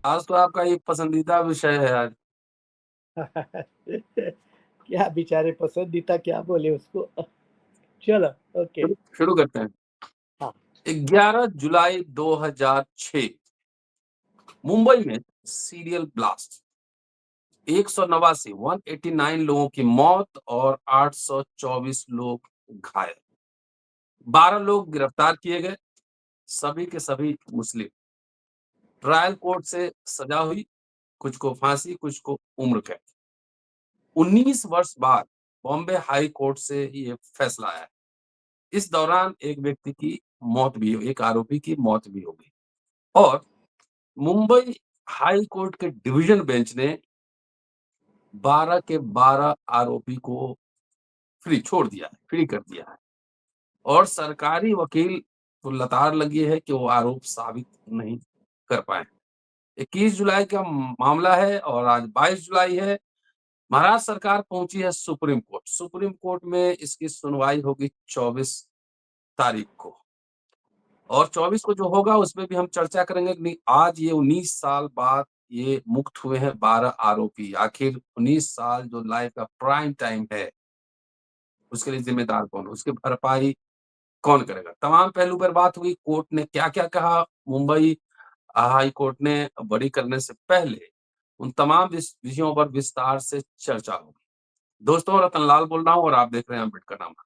आज तो आपका एक पसंदीदा विषय है आज। क्या बेचारे पसंदीदा क्या बोले उसको। चलो। ओके। शुरू शुरू करते हैं। हाँ। 11 जुलाई 2006 मुंबई में सीरियल ब्लास्ट, 189 लोगों की मौत और 824 लोग घायल। 12 लोग गिरफ्तार किए गए, सभी के सभी मुस्लिम। ट्रायल कोर्ट से सजा हुई, कुछ को फांसी, कुछ को उम्र कैद। 19 वर्ष बाद बॉम्बे हाई कोर्ट से ये फैसला आया। इस दौरान एक व्यक्ति की मौत भी एक आरोपी की मौत भी हो गई और मुंबई हाई कोर्ट के डिवीजन बेंच ने 12 के 12 आरोपी को फ्री कर दिया है और सरकारी वकील को लताड़ लगी है कि वो आरोप साबित नहीं कर पाए। 21 जुलाई का मामला है और आज 22 जुलाई है। महाराष्ट्र सरकार पहुंची है सुप्रीम कोर्ट। सुप्रीम कोर्ट में इसकी सुनवाई होगी 24 तारीख को और 24 को जो होगा उसमें भी हम चर्चा करेंगे कि नहीं, आज ये 19 साल बाद ये मुक्त हुए हैं 12 आरोपी। आखिर 19 साल जो लाइफ का प्राइम टाइम है, उसके लिए जिम्मेदार कौन है? उसकी भरपाई कौन करेगा? तमाम पहलू पर बात हुई। कोर्ट ने क्या-क्या कहा? मुंबई हाई कोर्ट ने बरी करने से पहले उन तमाम विषयों पर विस्तार से चर्चा होगी। दोस्तों, रतनलाल बोल रहा हूँ और आप देख रहे हैं अम्बेडकर नामा।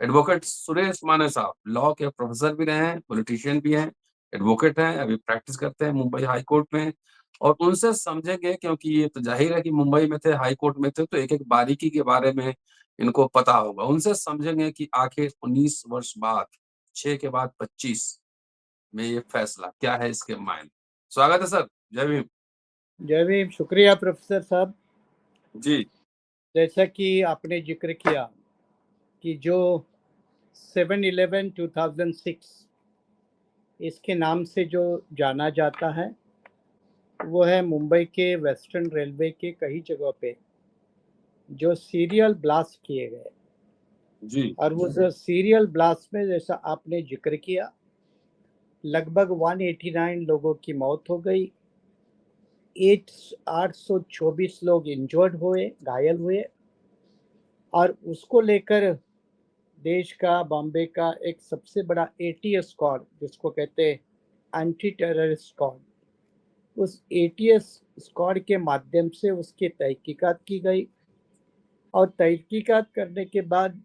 एडवोकेट सुरेश माने साहब लॉ के प्रोफेसर भी रहे हैं, पॉलिटिशियन भी हैं, एडवोकेट हैं, अभी प्रैक्टिस करते हैं मुंबई हाई कोर्ट में और उनसे समझेंगे क्योंकि ये तो ज़ाहिर है कि मुंबई में थे, हाई कोर्ट में थे, तो एक-एक बारीकी के बारे में इनको पता होगा। उनसे समझेंगे कि आखिर 19 वर्ष बाद, 6 के बाद 25 में ये फैसला क्या है, इसके मायने। स्वागत है सर, जय भीम। जय भीम। शुक्रिया प्रोफेसर साहब। जी, जैसा कि आपने जिक्र किया कि जो 7/11 2006 इसके नाम से जो जाना जाता है वो है मुंबई के वेस्टर्न रेलवे के कई जगहों पे जो सीरियल ब्लास्ट किए गए। जी, और उस सीरियल ब्लास्ट में जैसा आपने जिक्र किया लगभग 189 लोगों की मौत हो गई, 824 लोग इंजर्ड हुए, घायल हुए। और उसको लेकर देश का, बॉम्बे का एक सबसे बड़ा एटीएस स्क्वाड जिसको कहते हैं एंटी टेररिस्ट स्क्वाड, उस एटीएस स्क्वाड के माध्यम से उसकी तहकीकात की गई। और तहकीकात करने के बाद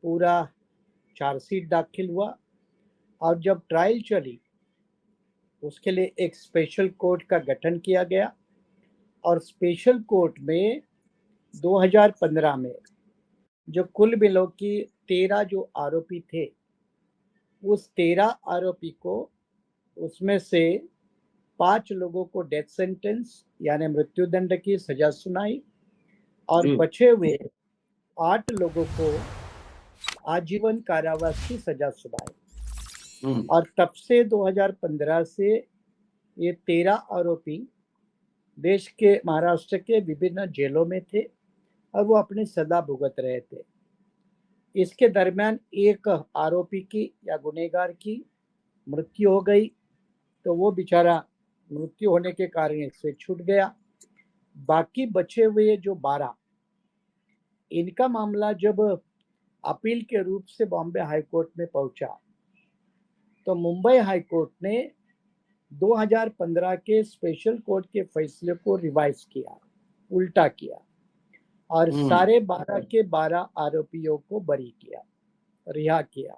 पूरा चार्जशीट दाखिल हुआ। और जब ट्रायल चली उसके लिए एक स्पेशल कोर्ट का गठन किया गया। और स्पेशल कोर्ट में 2015 में जो कुल मिला की 13 जो आरोपी थे, उस 13 आरोपी को उसमें से 5 लोगों को डेथ सेंटेंस यानी मृत्युदंड की सजा सुनाई और जी। बचे हुए 8 लोगों को आजीवन कारावास की सजा सुनाई। हुँ, और तब से 2015 से ये 13 आरोपी देश के महाराष्ट्र के विभिन्न जेलों में थे और वो अपनी सजा भुगत रहे थे। इसके दरमियान एक आरोपी की या गुनहगार की मृत्यु हो गई, तो वो बेचारा मृत्यु होने के कारण इससे छूट गया। बाकी बचे हुए जो 12, इनका मामला जब अपील के रूप से बॉम्बे हाई कोर्ट में पहुंचा तो मुंबई हाई कोर्ट ने 2015 के स्पेशल कोर्ट के फैसले को रिवाइज किया, उल्टा किया और हुँ, सारे 12 के 12 आरोपियों को बरी किया, रिहा किया।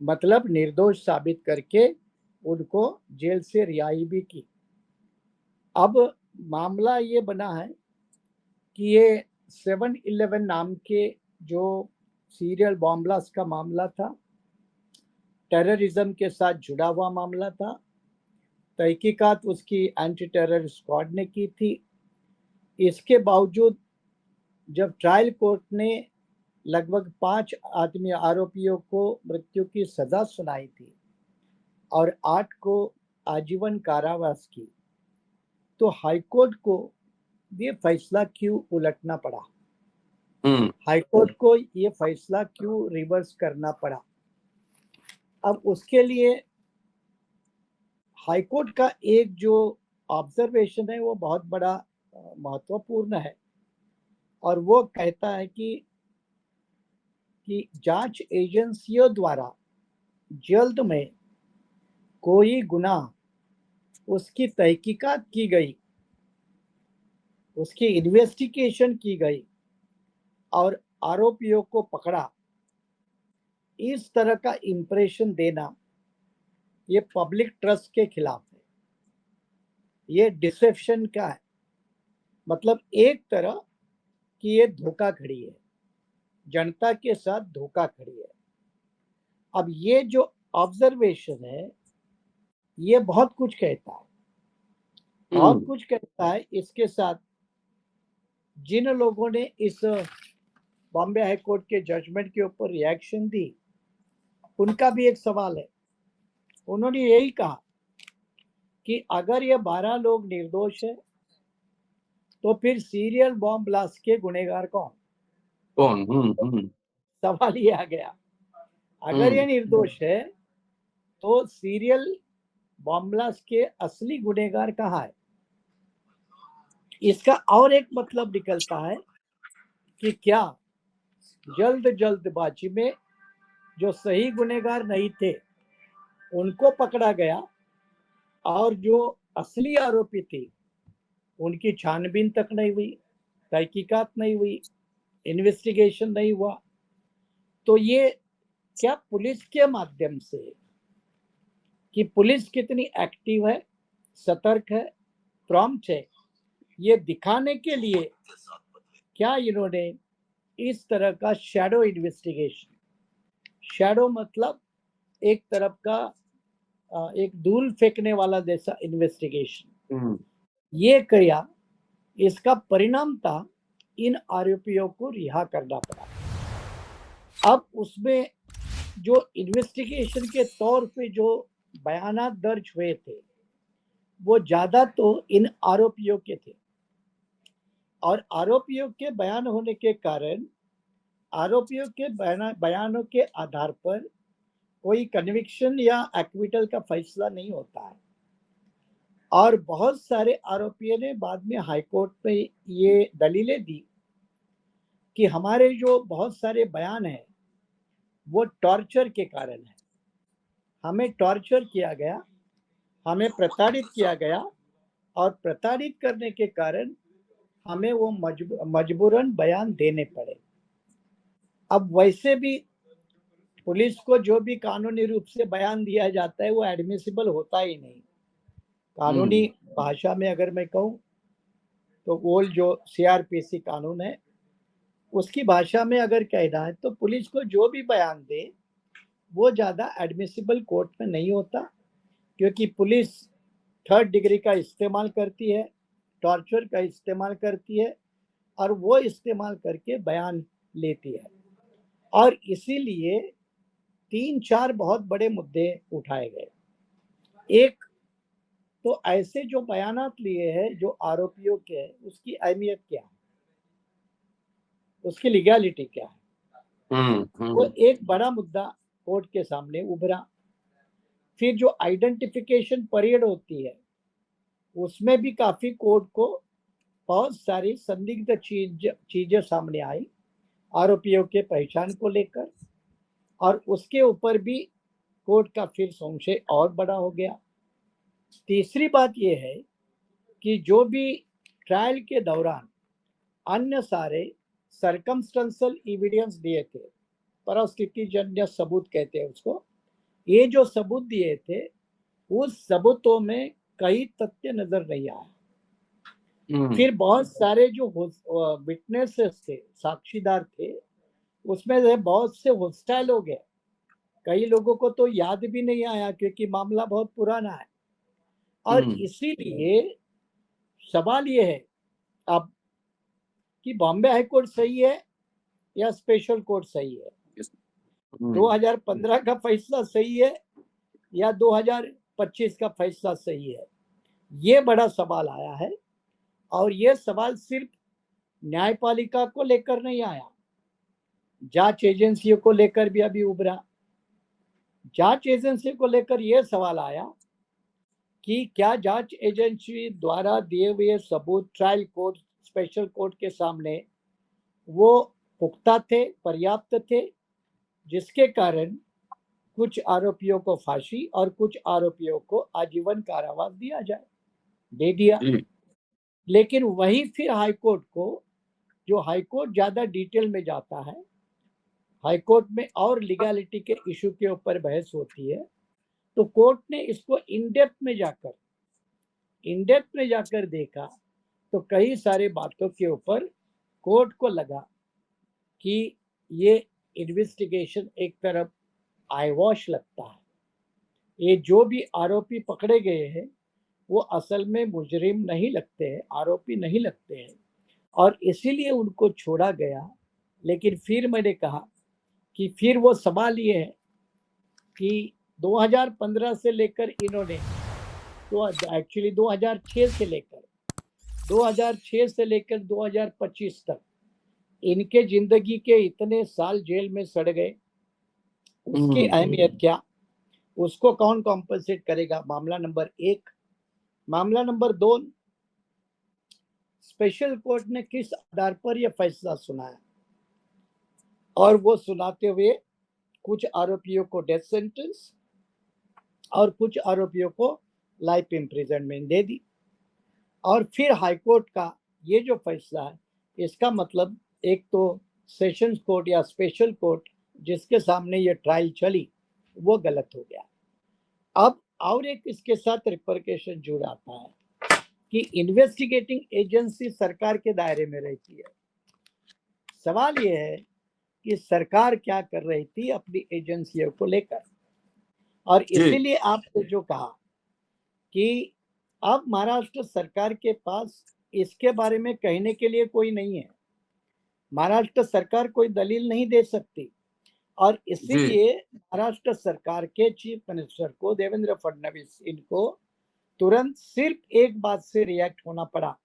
मतलब निर्दोष साबित करके उनको जेल से रिहाई भी की। अब मामला ये बना है कि ये 7/11 नाम के जो सीरियल बॉम्ब ब्लास्ट का मामला था, टेररिज्म के साथ जुड़ा हुआ मामला था। तहकीकात उसकी एंटी टेरर स्क्वाड ने की थी। इसके बावजूद जब ट्रायल कोर्ट ने लगभग 5 आरोपियों को मृत्यु की सजा सुनाई थी और 8 को आजीवन कारावास की, तो हाईकोर्ट को ये फैसला क्यों उलटना पड़ा? हुँ, हाईकोर्ट को ये फैसला क्यों रिवर्स करना पड़ा? अब उसके लिए हाईकोर्ट का एक जो ऑब्जर्वेशन है वो बहुत बड़ा महत्वपूर्ण है, और वो कहता है कि जांच एजेंसियों द्वारा जल्द में कोई गुनाह उसकी तहकीकात की गई, उसकी इन्वेस्टिगेशन की गई और आरोपियों को पकड़ा, इस तरह का इंप्रेशन देना ये पब्लिक ट्रस्ट के खिलाफ है, ये डिसेप्शन का है। मतलब एक तरह की ये धोखाधड़ी है, जनता के साथ धोखाधड़ी है। अब ये जो ऑब्जर्वेशन है ये बहुत कुछ कहता है, बहुत कुछ कहता है। इसके साथ जिन लोगों ने इस बॉम्बे हाई कोर्ट के जजमेंट के ऊपर रिएक्शन दी, उनका भी एक सवाल है। उन्होंने यही कहा कि अगर ये 12 लोग निर्दोष है तो फिर सीरियल बॉम्ब ब्लास्ट के गुनहगार कौन? सवाल ये आ गया। अगर ये निर्दोष है तो सीरियल बॉम्ब ब्लास्ट के असली गुनहगार कहाँ है? इसका और एक मतलब निकलता है कि क्या जल्दबाजी में जो सही गुनहगार नहीं थे उनको पकड़ा गया, और जो असली आरोपी थे उनकी छानबीन तक नहीं हुई, तहकीकात नहीं हुई, इन्वेस्टिगेशन नहीं हुआ। तो ये क्या पुलिस के माध्यम से, कि पुलिस कितनी एक्टिव है, सतर्क है, प्रॉम्प्ट है, ये दिखाने के लिए क्या इन्होंने इस तरह का शैडो इन्वेस्टिगेशन, शैडो मतलब एक तरफ का एक धूल फेंकने वाला जैसा इन्वेस्टिगेशन ये किया, इसका परिणाम था इन आरोपियों को रिहा करना पड़ा। अब उसमें जो इन्वेस्टिगेशन के तौर पे जो बयानात दर्ज हुए थे वो ज्यादा तो इन आरोपियों के थे, और आरोपियों के बयान होने के कारण आरोपियों के बयानों के आधार पर कोई कन्विक्शन या एक्विटल का फैसला नहीं होता है। और बहुत सारे आरोपियों ने बाद में हाईकोर्ट में ये दलीलें दी कि हमारे जो बहुत सारे बयान हैं वो टॉर्चर के कारण है, हमें टॉर्चर किया गया, हमें प्रताड़ित किया गया, और प्रताड़ित करने के कारण हमें वो मजबूरन बयान देने पड़े। अब वैसे भी पुलिस को जो भी कानूनी रूप से बयान दिया जाता है वो एडमिसिबल होता ही नहीं। कानूनी भाषा में अगर मैं कहूँ तो वो जो सीआरपीसी कानून है उसकी भाषा में अगर कहना है तो पुलिस को जो भी बयान दे वो ज़्यादा एडमिसिबल कोर्ट में नहीं होता, क्योंकि पुलिस थर्ड डिग्री का इस्तेमाल करती है, टॉर्चर का इस्तेमाल करती है, और वो इस्तेमाल करके बयान लेती है। और इसीलिए 3-4 बहुत बड़े मुद्दे उठाए गए। एक तो ऐसे जो बयानात लिए हैं जो आरोपियों के हैं उसकी अहमियत क्या है, उसकी लीगैलिटी क्या है, वो एक बड़ा मुद्दा कोर्ट के सामने उभरा। फिर जो आइडेंटिफिकेशन पीरियड होती है उसमें भी काफी कोर्ट को बहुत सारी संदिग्ध चीजें सामने आई आरोपियों के पहचान को लेकर, और उसके ऊपर भी कोर्ट का फिर संशय और बड़ा हो गया। तीसरी बात यह है कि जो भी ट्रायल के दौरान अन्य सारे सरकमस्टेंशियल एविडेंस दिए थे, परिस्थितिजन्य सबूत कहते हैं उसको, ये जो सबूत दिए थे उस सबूतों में कई तथ्य नजर नहीं आया। फिर बहुत सारे जो विटनेसेस थे, साक्षीदार थे, उसमें से बहुत से हॉस्टाइल हो गए। कई लोगों को तो याद भी नहीं आया क्योंकि मामला बहुत पुराना है। और इसीलिए सवाल ये है अब कि बॉम्बे हाई कोर्ट सही है या स्पेशल कोर्ट सही है, 2015 का फैसला सही है या 2025 का फैसला सही है, ये बड़ा सवाल आया है। और ये सवाल सिर्फ न्यायपालिका को लेकर नहीं आया, जांच एजेंसियों को लेकर भी अभी उभरा। जांच एजेंसी को लेकर यह सवाल आया कि क्या जांच एजेंसी द्वारा दिए हुए सबूत ट्रायल कोर्ट, स्पेशल कोर्ट के सामने वो पुख्ता थे, पर्याप्त थे, जिसके कारण कुछ आरोपियों को फांसी और कुछ आरोपियों को आजीवन कारावास दिया जाए, दे दिया। जी लेकिन वही फिर हाईकोर्ट को, जो हाईकोर्ट ज्यादा डिटेल में जाता है, हाईकोर्ट में और लीगैलिटी के इशू के ऊपर बहस होती है, तो कोर्ट ने इसको इन डेप्थ में जाकर देखा, तो कई सारे बातों के ऊपर कोर्ट को लगा कि ये इन्वेस्टिगेशन एक तरफ आईवॉश लगता है। ये जो भी आरोपी पकड़े गए हैं वो असल में मुजरिम नहीं लगते हैं, आरोपी नहीं लगते हैं, और इसीलिए उनको छोड़ा गया। लेकिन फिर मैंने कहा कि फिर वो सवाल ये है कि 2015 से लेकर इन्होंने, तो एक्चुअली 2006 से लेकर 2025 तक इनके जिंदगी के इतने साल जेल में सड़ गए, उसकी अहमियत क्या, उसको कौन कॉम्पनसेट करेगा? मामला नंबर एक। मामला नंबर दो, स्पेशल कोर्ट ने किस आधार पर यह फैसला सुनाया, और वो सुनाते हुए कुछ आरोपियों को डेथ सेंटेंस और कुछ आरोपियों को लाइफ इम्प्रिजनमेंट दे दी। और फिर हाईकोर्ट का ये जो फैसला है, इसका मतलब एक तो सेशंस कोर्ट या स्पेशल कोर्ट जिसके सामने ये ट्रायल चली, वो गलत हो गया। अब और एक इसके साथ रिपरकेशन जुड़ आता है कि इन्वेस्टिगेटिंग एजेंसी सरकार के दायरे में रहती है। सवाल ये है कि सरकार क्या कर रही थी अपनी एजेंसियों को लेकर, और जी इसीलिए आपने जो कहा कि अब महाराष्ट्र सरकार के पास इसके बारे में कहने के लिए कोई नहीं है, महाराष्ट्र सरकार कोई दलील नहीं दे सकती, और जी इसीलिए महाराष्ट्र सरकार के चीफ मिनिस्टर को, देवेंद्र फडणवीस, इनको तुरंत सिर्फ एक बात से रिएक्ट होना पड़ा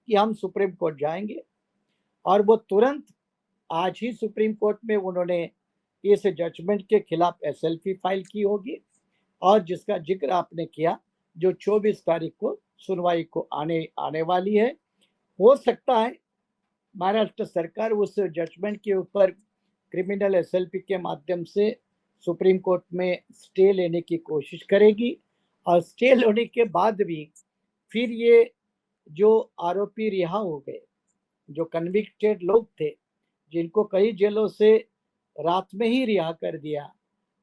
कि हम सुप्रीम कोर्ट जाएंगे। और वो तुरंत आज ही सुप्रीम कोर्ट में उन्होंने इस जजमेंट के खिलाफ एसएलपी फाइल की होगी, और जिसका जिक्र आपने किया, जो 24 तारीख को सुनवाई को आने आने वाली है। हो सकता है महाराष्ट्र सरकार उस जजमेंट के ऊपर क्रिमिनल एसएलपी के माध्यम से सुप्रीम कोर्ट में स्टे लेने की कोशिश करेगी, और स्टे लेने के बाद भी फिर ये जो आरोपी रिहा हो गए, जो कन्विक्टेड लोग थे, जिनको कई जेलों से रात में ही रिहा कर दिया,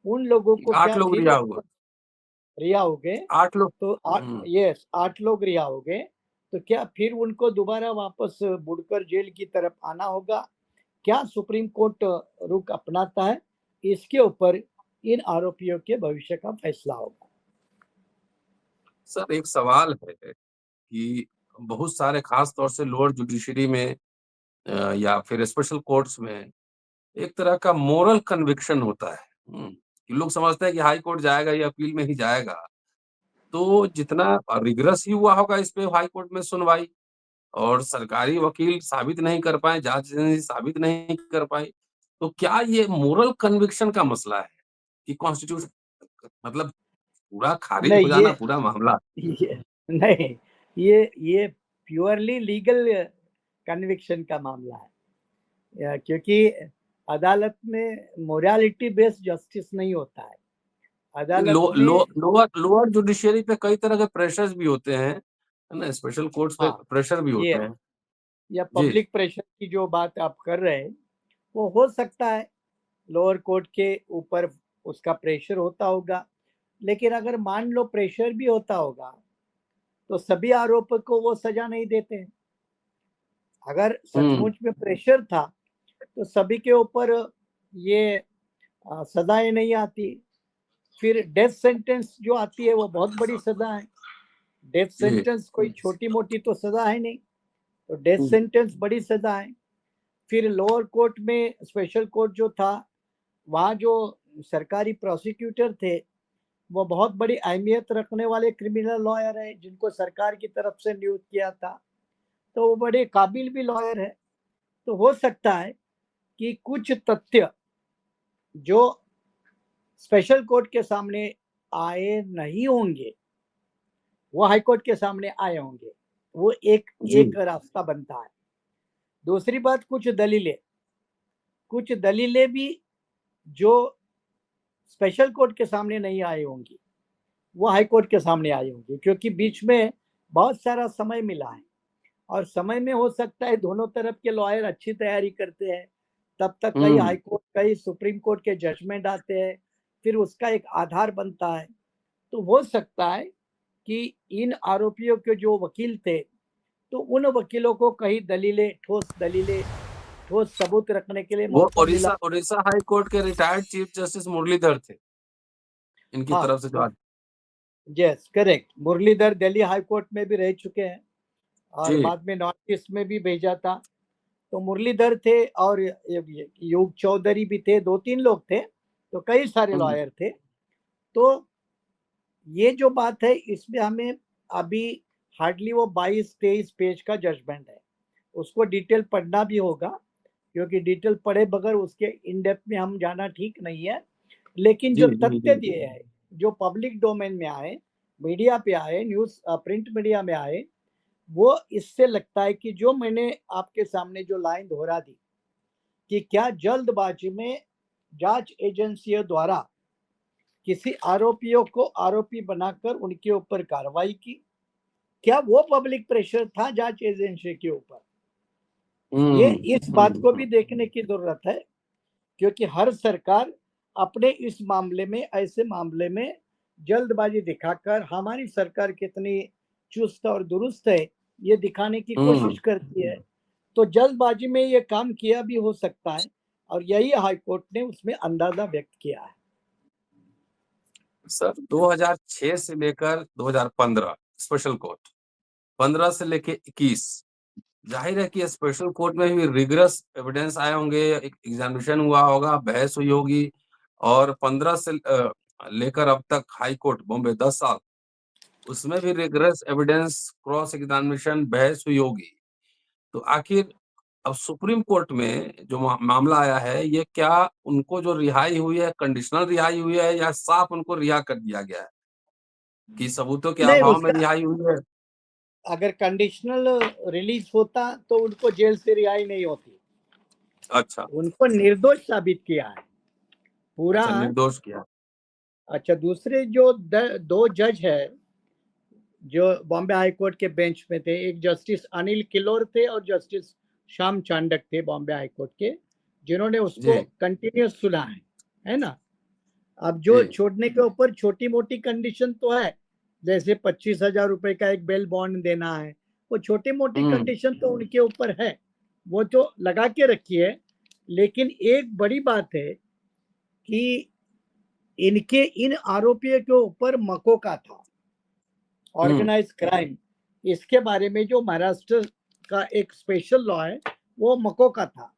उन लोगों को 8 क्या लोग फिर रिहा हुए, रिहा हो गए, 8 लोग। तो यस 8 लोग रिहा हो गए, तो क्या फिर उनको दोबारा वापस मुड़कर जेल की तरफ आना होगा? क्या सुप्रीम कोर्ट रुख अपनाता है, इसके ऊपर इन आरोपियों के भविष्य का फैसला होगा। सर एक सवाल है कि बहुत सारे खास तौर से लोअर जुडिशरी में या फिर स्पेशल कोर्ट्स में एक तरह का मोरल कन्विक्शन होता है। कि लोग समझते हैं कि हाई कोर्ट जाएगा या अपील में ही जाएगा, तो जितना रिगरस ही हुआ होगा इस पे हाई कोर्ट में सुनवाई, और सरकारी वकील साबित नहीं कर पाए, जांच एजेंसी साबित नहीं कर पाई, तो क्या ये मोरल कन्विक्शन का मसला है कि कॉन्स्टिट्यूशन मतलब पूरा खारिज नहीं हो ये जाना पूरा मामला? ये नहीं, ये प्योरली लीगल कन्विक्शन का मामला है, क्योंकि अदालत में मोरालिटी बेस्ड जस्टिस नहीं होता है। अदालत लो, में, लो, लोअर लोअर जुडिशियरी पे कई तरह के प्रेशर्स भी होते हैं, है ना? स्पेशल कोर्ट्स पे हाँ, प्रेशर भी ये होते हैं। या जी, पब्लिक प्रेशर की जो बात आप कर रहे हैं, वो हो सकता है लोअर कोर्ट के ऊपर उसका प्रेशर होता होगा। लेकिन अगर मान लो प्रेशर भी होता होगा, तो सभी आरोप को वो सजा नहीं देते हैं। अगर हुँ, सचमुच में प्रेशर था, तो सभी के ऊपर ये सजाएं नहीं आती। फिर डेथ सेंटेंस जो आती है वो बहुत बड़ी सजा है। डेथ जी, सेंटेंस कोई छोटी मोटी तो सजा है नहीं, तो डेथ हुँ, सेंटेंस बड़ी सजा है। फिर लोअर कोर्ट में, स्पेशल कोर्ट जो था, वहाँ जो सरकारी प्रोसिक्यूटर थे, वो बहुत बड़ी अहमियत रखने वाले क्रिमिनल लॉयर है, जिनको सरकार की तरफ से नियुक्त किया था, तो वो बड़े काबिल भी लॉयर है। तो हो सकता है कि कुछ तथ्य जो स्पेशल कोर्ट के सामने आए नहीं होंगे, वो हाई कोर्ट के सामने आए होंगे। वो एक जी। एक रास्ता बनता है। दूसरी बात, कुछ दलीलें भी जो स्पेशल कोर्ट के सामने नहीं आई होंगी, वो हाई कोर्ट के सामने आई होंगी, क्योंकि बीच में बहुत सारा समय मिला है। और समय में हो सकता है दोनों तरफ के लॉयर अच्छी तैयारी करते हैं, तब तक कई हाई हुँ। कोर्ट, कई सुप्रीम कोर्ट के जजमेंट आते हैं, फिर उसका एक आधार बनता है। तो हो सकता है कि इन आरोपियों के जो वकील थे, तो उन वकीलों को कई दलीलें, ठोस सबूत रखने के लिए वो मौका मिला। ओडिशा हाई कोर्ट के रिटायर्ड चीफ जस्टिस मुरलीधर थे, इनकी हाँ, तरफ से जो आज। Yes correct, Muralidhar Delhi high court में भी रह चुके हैं और जी। बाद में नॉर्थ ईस्ट में भी भेजा था। तो मुरलीधर थे और योग चौधरी भी थे, 2-3 लोग थे, तो कई सारे हुँ। लॉयर थे। तो ये जो बात है, इसमें हमें अभी हार्डली वो 22-23 पेज का जजमेंट है, उसको डिटेल पढ़ना भी होगा, क्योंकि डिटेल पढ़े बगैर उसके इन डेप्थ में हम जाना ठीक नहीं है। लेकिन जी, जो जी, तथ्य जी। दिए हैं, जो पब्लिक डोमेन में आए, मीडिया पे आए, न्यूज़ प्रिंट मीडिया में आए, वो इससे लगता है कि जो मैंने आपके सामने जो लाइन दोहरा दी, कि क्या जल्दबाजी में जांच एजेंसियों द्वारा किसी आरोपियों को आरोपी बनाकर उनके ऊपर कार्रवाई की, क्या वो पब्लिक प्रेशर था जांच एजेंसी के ऊपर? ये हुँ, इस बात हुँ, को हुँ। भी देखने की जरूरत है, क्योंकि हर सरकार अपने इस मामले में, ऐसे मामले में जल्दबाजी दिखाकर हमारी सरकार कितनी चुस्त और दुरुस्त है, ये दिखाने की हुँ। कोशिश करती है। तो जल्दबाजी में ये काम किया भी हो सकता है, और यही हाई कोर्ट ने उसमें अंदाजा व्यक्त किया है। सर 2006 से लेकर 2015 स्पेशल कोर्ट, 15 से लेके 21, ज़ाहिर है कि स्पेशल कोर्ट में भी रिगरस एविडेंस आए होंगे, एक एग्ज़ामिनेशन हुआ होगा, बहस हुई होगी और 15 से लेकर अब तक हाई कोर्ट बॉम्बे 10 साल, उसमें भी रिगरस एविडेंस, क्रॉस एग्ज़ामिनेशन, बहस हुई होगी। तो आखिर अब सुप्रीम कोर्ट में जो मामला आया है, ये क्या उनको जो रिहाई हुई है, कंडीशनल रिहाई हुई है या साफ उनको रिहा कर दिया गया है? कि सबूतों के नहीं, अभाव में उसका रिहाई हुई है? अगर कंडीशनल रिलीज होता तो उनको जेल से रिहाई नहीं होती, अच्छा, उनको निर्दोष साबित किया है पूरा। अच्छा निर्दोष किया। अच्छा, दूसरे जो दो जज है जो बॉम्बे हाई कोर्ट के बेंच में थे, एक जस्टिस अनिल किल्लोर थे और जस्टिस श्याम चांडक थे बॉम्बे हाई कोर्ट के, जिन्होंने उसको जी, कंटिन्यूस सुना है ना। अब जो जी। छोड़ने के ऊपर छोटी मोटी कंडीशन तो है, जैसे 25,000 रुपए का एक बेल बॉन्ड देना है, वो छोटी मोटी हुँ, कंडीशन तो उनके ऊपर है, वो तो लगा के रखी है। लेकिन एक बड़ी बात है कि इनके इन आरोपियों के ऊपर मकोका था, हुँ, ऑर्गेनाइज क्राइम, इसके बारे में जो महाराष्ट्र का एक स्पेशल लॉ है, वो मकोका था।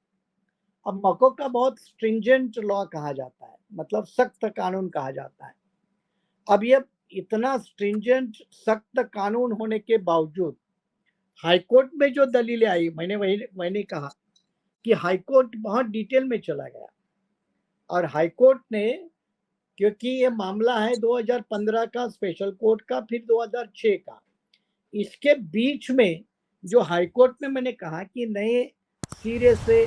अब मकोका बहुत स्ट्रिंजेंट लॉ कहा जाता है, मतलब सख्त कानून कहा जाता है। अब ये इतना स्ट्रिंजेंट सख्त कानून होने के बावजूद हाईकोर्ट में जो दलीलें आई, मैंने कहा कि हाईकोर्ट बहुत डिटेल में चला गया, और हाईकोर्ट ने, क्योंकि ये मामला है 2015 का स्पेशल कोर्ट का, फिर 2006 का, इसके बीच में जो हाईकोर्ट में मैंने कहा कि नए सिरे से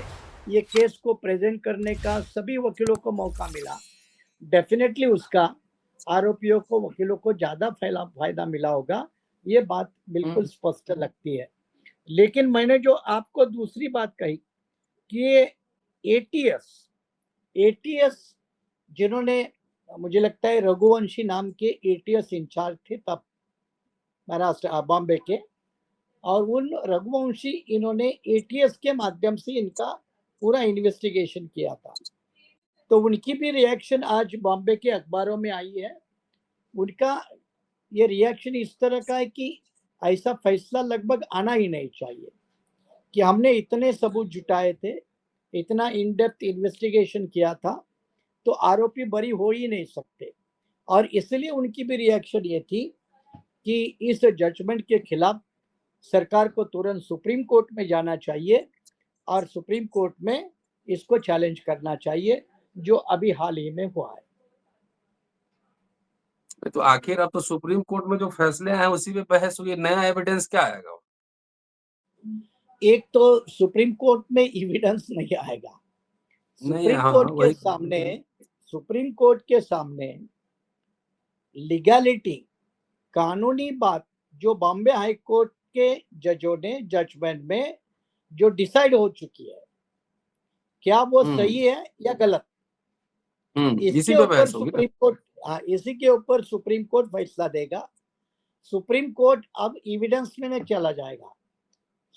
ये केस को प्रेजेंट करने का सभी वकीलों को मौका मिला, डेफिनेटली उसका आरोपियों को, वकीलों को ज्यादा फैला फायदा मिला होगा, ये बात बिल्कुल हुँ, स्पष्ट लगती है। लेकिन मैंने जो आपको दूसरी बात कही कि ये एटीएस एटीएस जिन्होंने, मुझे लगता है रघुवंशी नाम के एटीएस इंचार्ज थे तब महाराष्ट्र बॉम्बे के, और उन रघुवंशी, इन्होंने एटीएस के माध्यम से इनका पूरा इन्वेस्टिगेशन किया था। तो उनकी भी रिएक्शन आज बॉम्बे के अखबारों में आई है। उनका ये रिएक्शन इस तरह का है कि ऐसा फैसला लगभग आना ही नहीं चाहिए, कि हमने इतने सबूत जुटाए थे, इतना इन डेप्थ इन्वेस्टिगेशन किया था, तो आरोपी बरी हो ही नहीं सकते। और इसलिए उनकी भी रिएक्शन ये थी कि इस जजमेंट के खिलाफ सरकार को तुरंत सुप्रीम कोर्ट में जाना चाहिए और सुप्रीम कोर्ट में इसको चैलेंज करना चाहिए, जो अभी हाल ही में हुआ है। तो आखिर अब तो सुप्रीम कोर्ट में जो फैसले आए हैं उसी पे बहस हुई है, नया एविडेंस क्या आएगा? एक तो सुप्रीम कोर्ट में एविडेंस नहीं आएगा। नहीं, सुप्रीम हाँ, कोर्ट के वही सामने सुप्रीम कोर्ट के सामने लीगैलिटी, कानूनी बात जो बॉम्बे हाई कोर्ट के जजों ने जजमेंट में जो डिसाइड हो चुकी है, क्या वो सही है या गलत, इसी इसके पे ऊपर बहस होगी ना। सुप्रीम कोर्ट, हाँ, इसी के ऊपर सुप्रीम कोर्ट फैसला देगा। सुप्रीम कोर्ट अब एविडेंस में नहीं चला जाएगा,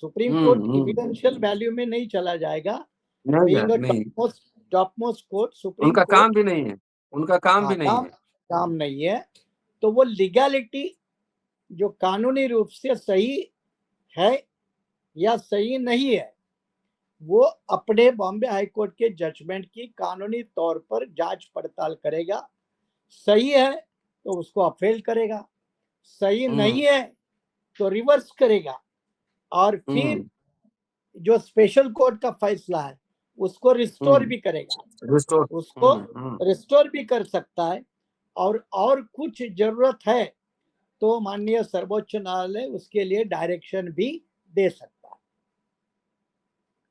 सुप्रीम हुँ, कोर्ट हुँ, एविडेंशियल वैल्यू में नहीं चला जाएगा। नहीं बीइंग यार, अ नहीं, टॉप मोस्ट कोर्ट, सुप्रीम उनका काम कोर्ट, भी नहीं है, उनका काम हाँ, भी नहीं है। काम नहीं है। तो वो लीगैलिटी जो कानूनी रूप से सही है या सही नहीं है, वो अपने बॉम्बे हाई कोर्ट के जजमेंट की कानूनी तौर पर जांच पड़ताल करेगा। सही है तो उसको अपील करेगा, सही हुँ, नहीं है तो रिवर्स करेगा, और फिर हुँ, जो स्पेशल कोर्ट का फैसला है उसको रिस्टोर हुँ, भी करेगा, रिस्टोर उसको हुँ। रिस्टोर भी कर सकता है। और कुछ जरूरत है तो माननीय सर्वोच्च न्यायालय उसके लिए डायरेक्शन भी दे सकता है।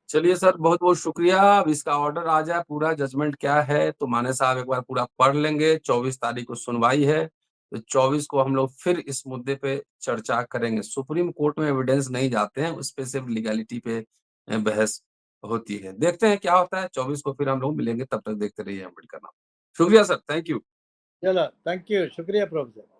चलिए सर, बहुत-बहुत शुक्रिया। अब इसका ऑर्डर आ जाए, पूरा जजमेंट क्या है, तो माने साहब एक बार पूरा पढ़ लेंगे। 24 तारीख को सुनवाई है, तो 24 को हम लोग फिर इस मुद्दे पे चर्चा करेंगे। सुप्रीम कोर्ट में एविडेंस नहीं जाते हैं, उस पे सिर्फ लीगैलिटी पे बहस होती है। देखते हैं क्या होता है, 24 को फिर हम लोग मिलेंगे, तब तक देखते रहिए अम्बेडकर नामा। शुक्रिया सर, थैंक यू। चलो, थैंक यू, शुक्रिया प्रोफेसर।